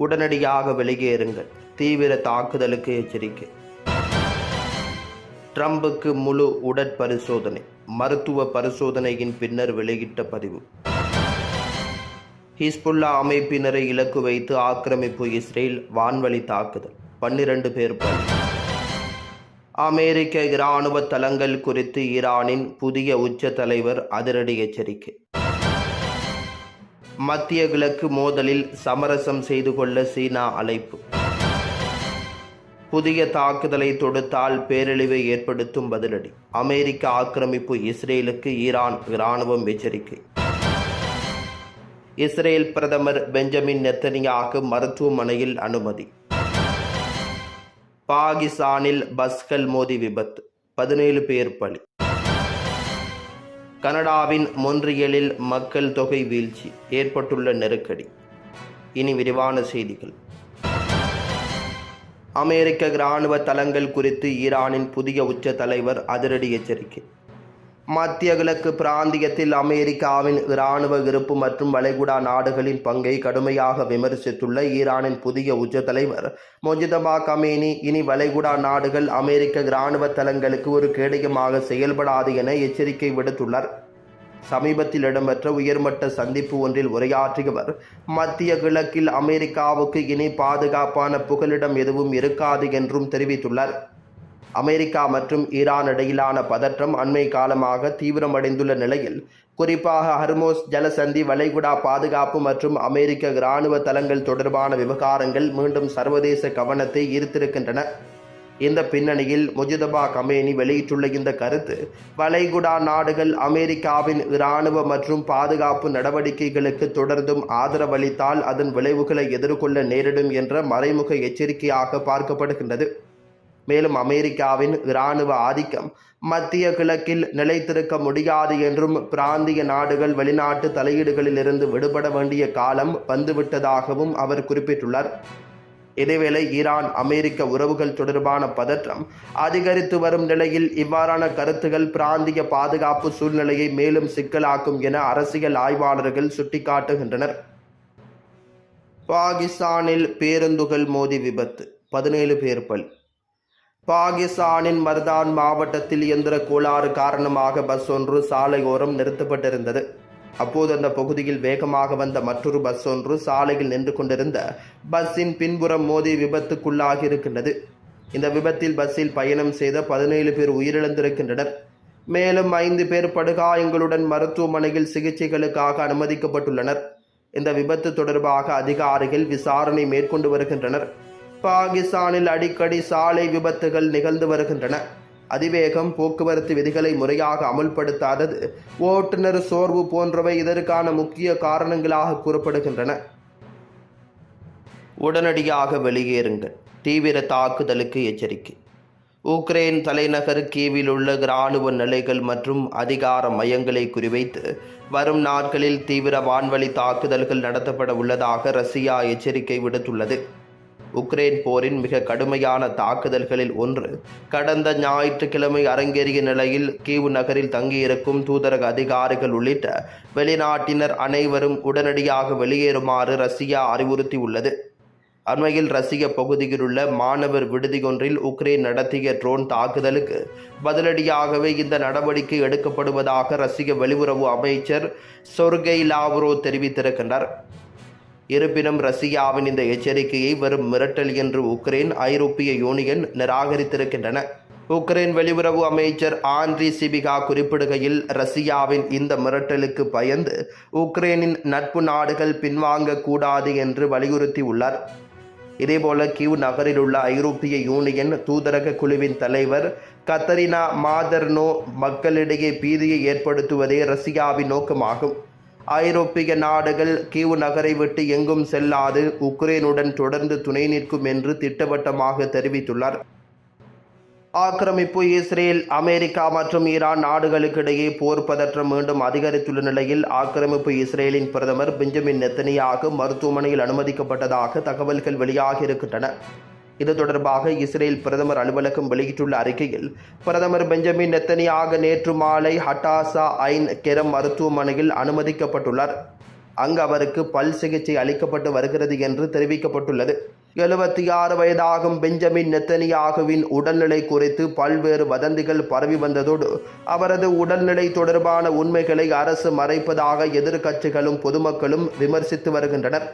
உடனடியாக வெளியேறுங்கள். தீவிர தாக்குதலுக்கு எச்சரிக்கை. ட்ரம்புக்கு முழு உடற்பரிசோதனை. மருத்துவ பரிசோதனையின் பின்னர் வெளியிட்ட பதிவு. ஹிஸ்புல்லா அமைப்பினரை இலக்கு வைத்து ஆக்கிரமிப்பு. இஸ்ரேல் வான்வழி தாக்குதல். 12 பேர் பலி. அமெரிக்க இராணுவ தளங்கள் குறித்து ஈரானின் புதிய உச்ச தலைவர் அதிரடி எச்சரிக்கை. மத்திய கிழக்கு மோதலில் சமரசம் செய்து கொள்ள சீனா அழைப்பு. புதிய தாக்குதலை தொடுத்தால் பேரழிவை ஏற்படுத்தும் பதிலடி. அமெரிக்க ஆக்கிரமிப்பு. இஸ்ரேலுக்கு ஈரான் இராணுவம் எச்சரிக்கை. இஸ்ரேல் பிரதமர் பெஞ்சமின் நெத்தனியாகு மருத்துவமனையில் அனுமதி. பாகிஸ்தானில் பஸ்கள் மோதி விபத்து. 17 பேர் பலி. கனடாவின் மொன்றியலில் மக்கள் தொகை வீழ்ச்சி. ஏற்பட்டுள்ள நெருக்கடி. இனி விரிவான செய்திகள். அமெரிக்க இராணுவ தளங்கள் குறித்து ஈரானின் புதிய உச்ச தலைவர் அதிரடி எச்சரிக்கை. மத்திய கிழக்கு பிராந்தியத்தில் அமெரிக்காவின் இராணுவ இருப்பு மற்றும் வளைகுடா நாடுகளின் பங்கை கடுமையாக விமர்சித்துள்ள ஈரானின் புதிய உச்ச தலைவர் மொஜிதபா கமேனி இனி வளைகுடா நாடுகள் அமெரிக்க இராணுவ தளங்களுக்கு ஒரு கேடயமாக செயல்படாது என எச்சரிக்கை விடுத்துள்ளார். சமீபத்தில் இடம்பெற்ற உயர்மட்ட சந்திப்பு ஒன்றில் உரையாற்றியவர் மத்திய கிழக்கில் அமெரிக்காவுக்கு இனி பாதுகாப்பான புகலிடம் எதுவும் இருக்காது என்றும் தெரிவித்துள்ளார். அமெரிக்கா மற்றும் ஈரான் இடையிலான பதற்றம் அண்மை காலமாக தீவிரமடைந்துள்ள நிலையில் குறிப்பாக ஹர்மோஸ் ஜலசந்தி, வளைகுடா பாதுகாப்பு மற்றும் அமெரிக்க இராணுவ தளங்கள் தொடர்பான விவகாரங்கள் மீண்டும் சர்வதேச கவனத்தை ஈர்த்திருக்கின்றன. இந்த பின்னணியில் முஜிதபா கமேனி வெளியிட்டுள்ள இந்த கருத்து வளைகுடா நாடுகள் அமெரிக்காவின் இராணுவ மற்றும் பாதுகாப்பு நடவடிக்கைகளுக்கு தொடர்ந்தும் ஆதரவளித்தால் அதன் விளைவுகளை எதிர்கொள்ள நேரிடும் என்ற மறைமுக எச்சரிக்கையாக பார்க்கப்படுகின்றது. மேலும் அமெரிக்காவின் இராணுவ ஆதிக்கம் மத்திய கிழக்கில் நிலைத்திருக்க முடியாது என்றும் பிராந்திய நாடுகள் வெளிநாட்டு தலையீடுகளிலிருந்து விடுபட வேண்டிய காலம் வந்துவிட்டதாகவும் அவர் குறிப்பிட்டுள்ளார். இதேவேளை ஈரான் அமெரிக்க உறவுகள் தொடர்பான பதற்றம் அதிகரித்து வரும் நிலையில் இவ்வாறான கருத்துகள் பிராந்திய பாதுகாப்பு சூழ்நிலையை மேலும் சிக்கலாக்கும் என அரசியல் ஆய்வாளர்கள் சுட்டிக்காட்டுகின்றனர். பாகிஸ்தானில் பேருந்துகள் மோதி விபத்து. 17 பேர் பலி. பாகிஸ்தானின் மர்தான் மாவட்டத்தில் இயந்திர கோளாறு காரணமாக பஸ் ஒன்று சாலையோரம் நிறுத்தப்பட்டிருந்தது. அப்போது அந்த பகுதியில் வேகமாக வந்த மற்றொரு பஸ் ஒன்று சாலையில் நின்று கொண்டிருந்த பஸ்ஸின் பின்புறம் மோதி விபத்துக்குள்ளாகி இருக்கின்றது. இந்த விபத்தில் பஸ்ஸில் பயணம் செய்த 17 பேர் உயிரிழந்திருக்கின்றனர். மேலும் 5 பேர் படுகாயங்களுடன் மருத்துவமனையில் சிகிச்சைகளுக்காக அனுமதிக்கப்பட்டுள்ளனர். இந்த விபத்து தொடர்பாக அதிகாரிகள் விசாரணை மேற்கொண்டு வருகின்றனர். பாகிஸ்தானில் அடிக்கடி சாலை விபத்துகள் நிகழ்ந்து வருகின்றன. அதிவேகம், போக்குவரத்து விதிகளை முறையாக அமுல்படுத்தாதது, ஓட்டுநர் சோர்வு போன்றவை இதற்கான முக்கிய காரணங்களாக கூறப்படுகின்றன. உடனடியாக வெளியேறுங்கள். தீவிர தாக்குதலுக்கு எச்சரிக்கை. உக்ரைன் தலைநகர் கீவில் உள்ள இராணுவ நிலைகள் மற்றும் அதிகார மையங்களை குறிவைத்து வரும் நாட்களில் தீவிர வான்வழி தாக்குதல்கள் நடத்தப்பட உள்ளதாக ரஷ்யா எச்சரிக்கை விடுத்துள்ளது. உக்ரைன் போரின் மிக கடுமையான தாக்குதல்களில் ஒன்று கடந்த ஞாயிற்றுக்கிழமை அரங்கேறிய நிலையில் கீவ் நகரில் தங்கியிருக்கும் தூதரக அதிகாரிகள் உள்ளிட்ட வெளிநாட்டினர் அனைவரும் உடனடியாக வெளியேறுமாறு ரஷ்யா அறிவுறுத்தியுள்ளது. அண்மையில் ரஷ்ய பகுதியில் உள்ள மாணவர் விடுதியொன்றில் உக்ரைன் நடத்திய ட்ரோன் தாக்குதலுக்கு பதிலடியாகவே இந்த நடவடிக்கை எடுக்கப்படுவதாக ரஷ்ய வெளியுறவு அமைச்சர் செர்கெய் லாவ்ரோவ் தெரிவித்திருக்கின்றார். இருப்பினும் ரஷ்யாவின் இந்த எச்சரிக்கையை வெறும் மிரட்டல் என்று உக்ரைன், ஐரோப்பிய யூனியன் நிராகரித்திருக்கின்றன. உக்ரைன் வெளியுறவு அமைச்சர் ஆண்ட்ரி சிபிகா குறிப்பிடுகையில் ரஷ்யாவின் இந்த மிரட்டலுக்கு பயந்து உக்ரைனின் நட்பு நாடுகள் பின்வாங்க கூடாது என்று வலியுறுத்தியுள்ளார். இதேபோல கீவ் நகரில் உள்ள ஐரோப்பிய யூனியன் தூதரக குழுவின் தலைவர் கத்தரினா மாதர்னோ மக்களிடையே பீதியை ஏற்படுத்துவதே ரஷ்யாவின் நோக்கமாகும். ஐரோப்பிய நாடுகள் கீவ் நகரை விட்டு எங்கும் செல்லாது உக்ரைனுடன் தொடர்ந்து துணை நிற்கும் என்று திட்டவட்டமாக தெரிவித்துள்ளார். ஆக்கிரமிப்பு. இஸ்ரேல், அமெரிக்கா மற்றும் ஈரான் நாடுகளுக்கிடையே போர் பதற்றம் மீண்டும் அதிகரித்துள்ள நிலையில் ஆக்கிரமிப்பு இஸ்ரேலின் பிரதமர் பெஞ்சமின் நெத்தனியாகு மருத்துவமனையில் அனுமதிக்கப்பட்டதாக தகவல்கள் வெளியாகியிருக்கின்றன. இது தொடர்பாக இஸ்ரேல் பிரதமர் அலுவலகம் வெளியிட்டுள்ள அறிக்கையில் பிரதமர் பெஞ்சமின் நெத்தனியாகு நேற்று மாலை ஹட்டாசா ஐன் கெரம் மருத்துவமனையில் அனுமதிக்கப்பட்டுள்ளார். அங்கு அவருக்கு பல் சிகிச்சை அளிக்கப்பட்டு வருகிறது என்று தெரிவிக்கப்பட்டுள்ளது. 76 வயதாகும் பெஞ்சமின் நெத்தனியாகுவின் உடல்நிலை குறித்து பல்வேறு வதந்திகள் பரவி வந்ததோடு அவரது உடல்நிலை தொடர்பான உண்மைகளை அரசு மறைப்பதாக எதிர்க்கட்சிகளும் பொதுமக்களும் விமர்சித்து வருகின்றனர்.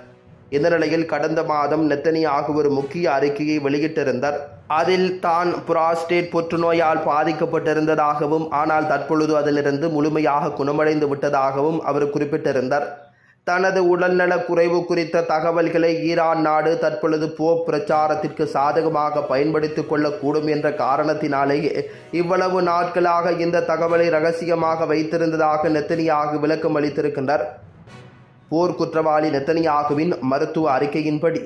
இந்த நிலையில் கடந்த மாதம் நெத்தனியாகு ஒரு முக்கிய அறிக்கையை வெளியிட்டிருந்தார். அதில் தான் புராஸ்டேட் புற்றுநோயால் பாதிக்கப்பட்டிருந்ததாகவும் ஆனால் தற்பொழுது அதிலிருந்து முழுமையாக குணமடைந்து விட்டதாகவும் அவர் குறிப்பிட்டிருந்தார். தனது உடல்நல குறைவு குறித்த தகவல்களை ஈரான் நாடு தற்பொழுது போப் பிரச்சாரத்திற்கு சாதகமாக பயன்படுத்திக் கொள்ளக்கூடும் என்ற காரணத்தினாலேயே இவ்வளவு நாட்களாக இந்த தகவலை ரகசியமாக வைத்திருந்ததாக நெத்தனியாகு விளக்கம் அளித்திருக்கின்றார். போர் குற்றவாளி நெத்தனியாகுவின் மருத்துவ அறிக்கையின்படி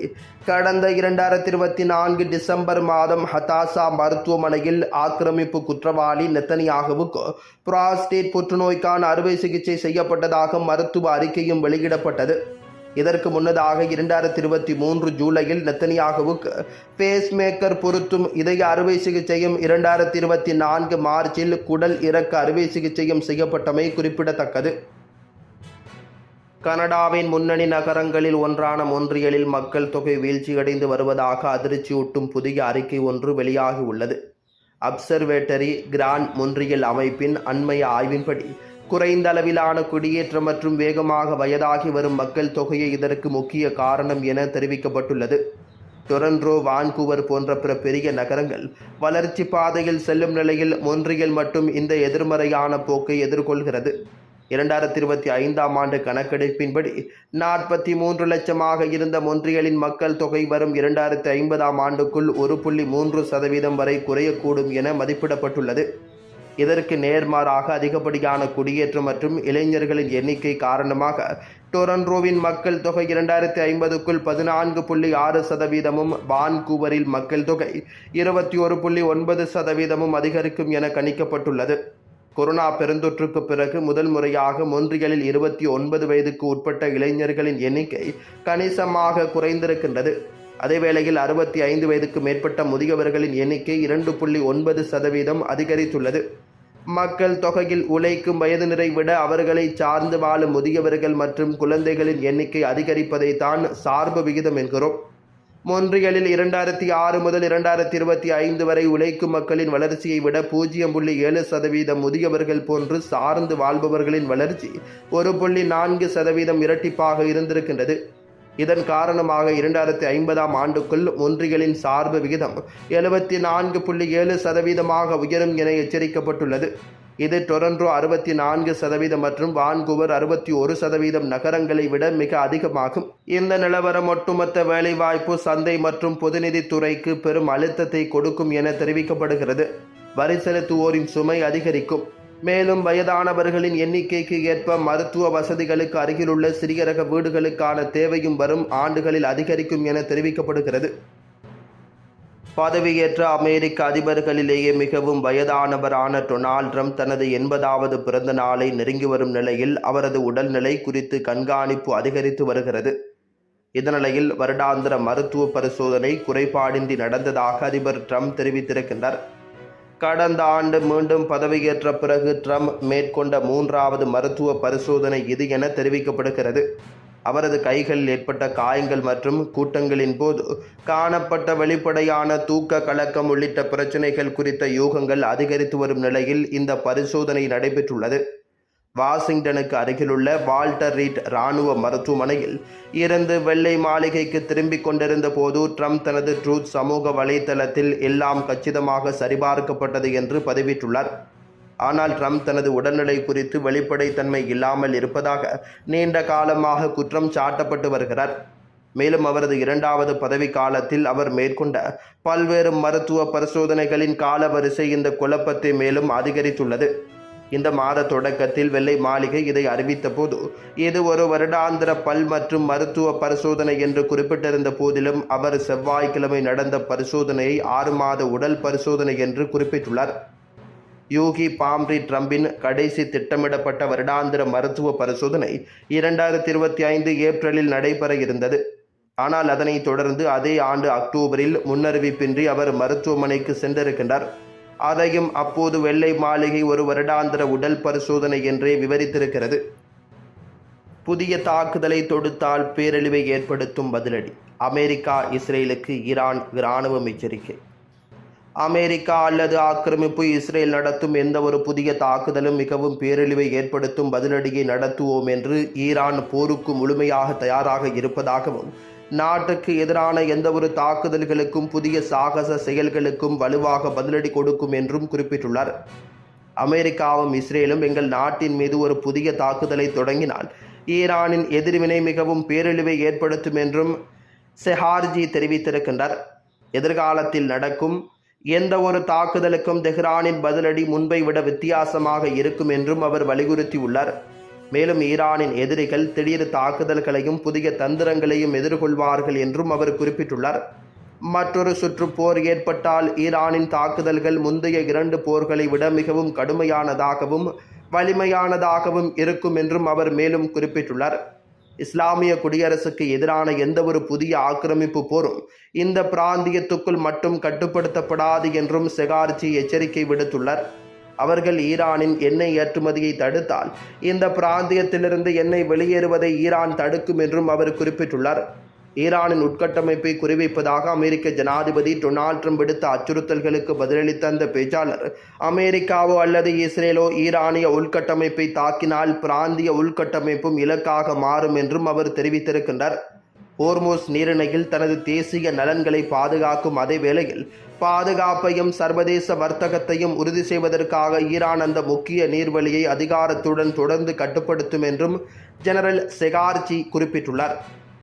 கடந்த 2024 டிசம்பர் மாதம் ஹதாசா மருத்துவமனையில் ஆக்கிரமிப்பு குற்றவாளி நெத்தனியாகுவுக்கு புராஸ்டேட் புற்றுநோய்க்கான அறுவை சிகிச்சை செய்யப்பட்டதாக மருத்துவ அறிக்கையும் வெளியிடப்பட்டது. இதற்கு முன்னதாக 2023 ஜூலையில் நெத்தனியாகுவுக்கு பேஸ்மேக்கர் பொருத்தும் இதய அறுவை சிகிச்சையும் 2024 மார்ச்சில் குடல் இறக்க அறுவை சிகிச்சையும் செய்யப்பட்டமை குறிப்பிடத்தக்கது. கனடாவின் முன்னணி நகரங்களில் ஒன்றான மொன்றியலில் மக்கள் தொகை வீழ்ச்சியடைந்து வருவதாக அதிர்ச்சியூட்டும் புதிய அறிக்கை ஒன்று வெளியாகியுள்ளது. அப்சர்வேட்டரி கிராண்ட் மொன்றியல் அமைப்பின் அண்மைய ஆய்வின்படி குறைந்த அளவிலான குடியேற்றம் மற்றும் வேகமாக வயதாகி வரும் மக்கள் தொகையே இதற்கு முக்கிய காரணம் என தெரிவிக்கப்பட்டுள்ளது. டொரண்டோ, வான்கூவர் போன்ற பிற பெரிய நகரங்கள் வளர்ச்சி பாதையில் செல்லும் நிலையில் மொன்றியல் மட்டும் இந்த எதிர்மறையான போக்கை எதிர்கொள்கிறது. 2025ஆம் ஆண்டு கணக்கெடுப்பின்படி 43 லட்சமாக இருந்த மொன்றியலின் மக்கள் தொகை வரும் 2050ஆம் ஆண்டுக்குள் 1.3% வரை குறையக்கூடும் என மதிப்பிடப்பட்டுள்ளது. இதற்கு நேர்மாறாக அதிகப்படியான குடியேற்றம் மற்றும் இளைஞர்களின் எண்ணிக்கை காரணமாக டொரண்டோவின் மக்கள் தொகை 2050க்குள் 14.6%, வான்கூவரில் மக்கள் தொகை 21.9% அதிகரிக்கும் என கணிக்கப்பட்டுள்ளது. கொரோனா பெருந்தொற்றுக்கு பிறகு முதல் முறையாக மொன்றியலில் 29 வயதுக்கு உட்பட்ட இளைஞர்களின் எண்ணிக்கை கணிசமாக குறைந்திருக்கின்றது. அதேவேளையில் 65 வயதுக்கு மேற்பட்ட முதியவர்களின் எண்ணிக்கை 2.9% அதிகரித்துள்ளது. மக்கள் தொகையில் உழைக்கும் வயதினரை விட அவர்களை சார்ந்து வாழும் முதியவர்கள் மற்றும் குழந்தைகளின் எண்ணிக்கை அதிகரிப்பதை தான் சார்பு விகிதம் என்கிறோம். மொன்றியலில் 2006 முதல் 2025 வரை உழைக்கும் மக்களின் வளர்ச்சியை விட 0.7% முதியவர்கள் போன்று சார்ந்து வாழ்பவர்களின் வளர்ச்சி 1.4% இரட்டிப்பாக இருந்திருக்கின்றது. இதன் காரணமாக 2050ஆம் ஆண்டுக்குள் மொன்றியலின் சார்பு விகிதம் 74.7% உயரும் என எச்சரிக்கப்பட்டுள்ளது. இது டொரண்டோ 64% மற்றும் வான்கூவர் 61% நகரங்களை விட மிக அதிகமாகும். இந்த நிலவரம் ஒட்டுமொத்த வேலைவாய்ப்பு, சந்தை மற்றும் பொதுநிதித்துறைக்கு பெரும் அழுத்தத்தை கொடுக்கும் என தெரிவிக்கப்படுகிறது. வரி செலுத்துவோரின் சுமை அதிகரிக்கும். மேலும் வயதானவர்களின் எண்ணிக்கைக்கு ஏற்ப மருத்துவ வசதிகளுக்கு அருகிலுள்ள சிறிய ரக வீடுகளுக்கான தேவையும் வரும் ஆண்டுகளில் அதிகரிக்கும் என தெரிவிக்கப்படுகிறது. பதவியேற்ற அமெரிக்க அதிபர்களிலேயே மிகவும் வயதானவரான டொனால்ட் ட்ரம்ப் தனது 80வது பிறந்த நாளை நெருங்கி வரும் நிலையில் அவரது உடல்நிலை குறித்து கண்காணிப்பு அதிகரித்து வருகிறது. இந்நிலையில் வருடாந்திர மருத்துவ பரிசோதனை குறைபாடின்றி நடந்ததாக அதிபர் ட்ரம்ப் தெரிவித்திருக்கின்றார். கடந்த ஆண்டு மீண்டும் பதவியேற்ற பிறகு ட்ரம்ப் மேற்கொண்ட 3வது மருத்துவ பரிசோதனை இது என தெரிவிக்கப்படுகிறது. அவரது கைகளில் ஏற்பட்ட காயங்கள் மற்றும் கூட்டங்களின் போது காணப்பட்ட வெளிப்படையான தூக்க கலக்கம் உள்ளிட்ட பிரச்சினைகள் குறித்த யூகங்கள் அதிகரித்து வரும் நிலையில் இந்த பரிசோதனை நடைபெற்றுள்ளது. வாஷிங்டனுக்கு அருகிலுள்ள வால்டர் ரீட் இராணுவ மருத்துவமனையில் இருந்து வெள்ளை மாளிகைக்கு திரும்பிக் கொண்டிருந்த போது ட்ரம்ப் தனது ட்ரூத் சமூக வலைத்தளத்தில் எல்லாம் கச்சிதமாக சரிபார்க்கப்பட்டது என்று பதிவிட்டுள்ளார். ஆனால் ட்ரம்ப் தனது உடல்நிலை குறித்து வெளிப்படைத்தன்மை இல்லாமல் இருப்பதாக நீண்ட காலமாக குற்றம் சாட்டப்பட்டு வருகிறார். மேலும் அவரது 2வது பதவி காலத்தில் அவர் மேற்கொண்ட பல்வேறு மருத்துவ பரிசோதனைகளின் காலவரிசை இந்த குழப்பத்தை மேலும் அதிகரித்துள்ளது. இந்த மாத தொடக்கத்தில் வெள்ளை மாளிகை இதை அறிவித்த போது இது ஒரு வருடாந்திர பல் மற்றும் மருத்துவ பரிசோதனை என்று குறிப்பிட்டிருந்த போதிலும் அவர் செவ்வாய்க்கிழமை நடந்த பரிசோதனையை 6 மாத உடல் பரிசோதனை என்று குறிப்பிட்டுள்ளார். யூகி பாம்ரி ட்ரம்பின் கடைசி திட்டமிடப்பட்ட வருடாந்திர மருத்துவ பரிசோதனை 2025 ஏப்ரலில் நடைபெற இருந்தது. ஆனால் அதனைத் தொடர்ந்து அதே ஆண்டு அக்டோபரில் முன்னறிவிப்பின்றி அவர் மருத்துவமனைக்கு சென்றிருக்கின்றார். அதையும் அப்போது வெள்ளை மாளிகை ஒரு வருடாந்திர உடல் பரிசோதனை என்றே விவரித்திருக்கிறது. புதிய தாக்குதலை தொடுத்தால் பேரழிவை ஏற்படுத்தும் பதிலடி. அமெரிக்கா இஸ்ரேலுக்கு ஈரான் இராணுவம் எச்சரிக்கை. அமெரிக்கா அல்லது ஆக்கிரமிப்பு இஸ்ரேல் நடத்தும் எந்த ஒரு புதிய தாக்குதலும் மிகவும் பேரழிவை ஏற்படுத்தும் பதிலடியை நடத்துவோம் என்று ஈரான் போருக்கு முழுமையாக தயாராக இருப்பதாகவும், நாட்டுக்கு எதிரான எந்த ஒரு தாக்குதல்களுக்கும் புதிய சாகச செயல்களுக்கும் வலுவாக பதிலடி கொடுக்கும் என்றும் குறிப்பிட்டுள்ளார். அமெரிக்காவும் இஸ்ரேலும் எங்கள் நாட்டின் மீது ஒரு புதிய தாக்குதலை தொடங்கினால் ஈரானின் எதிர்வினை மிகவும் பேரழிவை ஏற்படுத்தும் என்றும் செஹார்ஜி தெரிவித்திருக்கின்றார். எதிர்காலத்தில் நடக்கும் எந்த ஒரு தாக்குதலுக்கும் தெஹ்ரானின் பதிலடி முன்பை விட வித்தியாசமாக இருக்கும் என்றும் அவர் வலியுறுத்தியுள்ளார். மேலும் ஈரானின் எதிரிகள் திடீர் தாக்குதல்களையும் புதிய தந்திரங்களையும் எதிர்கொள்வார்கள் என்றும் அவர் குறிப்பிட்டுள்ளார். மற்றொரு சுற்று போர் ஏற்பட்டால் ஈரானின் தாக்குதல்கள் முந்தைய 2 போர்களை விட மிகவும் கடுமையானதாகவும் வலிமையானதாகவும் இருக்கும் என்றும் அவர் மேலும் குறிப்பிட்டுள்ளார். இஸ்லாமிய குடியரசுக்கு எதிரான எந்த ஒரு புதிய ஆக்கிரமிப்பு போரும் இந்த பிராந்தியத்துக்குள் மட்டும் கட்டுப்படுத்தப்படாது என்றும் செகார்ஜி எச்சரிக்கை விடுத்துள்ளார். அவர்கள் ஈரானின் எண்ணெய் ஏற்றுமதியை தடுத்தால் இந்த பிராந்தியத்திலிருந்து எண்ணெய் வெளியேறுவதை ஈரான் தடுக்கும் என்றும் அவர் குறிப்பிட்டுள்ளார். ஈரானின் உட்கட்டமைப்பை குறிவைப்பதாக அமெரிக்க ஜனாதிபதி டொனால்ட் ட்ரம்ப் விடுத்த அச்சுறுத்தல்களுக்கு பதிலளித்த அந்த பேச்சாளர், அமெரிக்காவோ அல்லது இஸ்ரேலோ ஈரானிய உள்கட்டமைப்பை தாக்கினால் பிராந்திய உள்கட்டமைப்பும் இலக்காக மாறும் என்றும் அவர் தெரிவித்திருக்கின்றார். ஹோர்முஸ் நீரிணையில் தனது தேசிய நலன்களை பாதுகாக்கும் அதே வேளையில் பாதுகாப்பையும் சர்வதேச வர்த்தகத்தையும் உறுதி செய்வதற்காக ஈரான் அந்த முக்கிய நீர்வழியை அதிகாரத்துடன் தொடர்ந்து கட்டுப்படுத்தும் என்றும் ஜெனரல் செகார்ஜி குறிப்பிட்டுள்ளார்.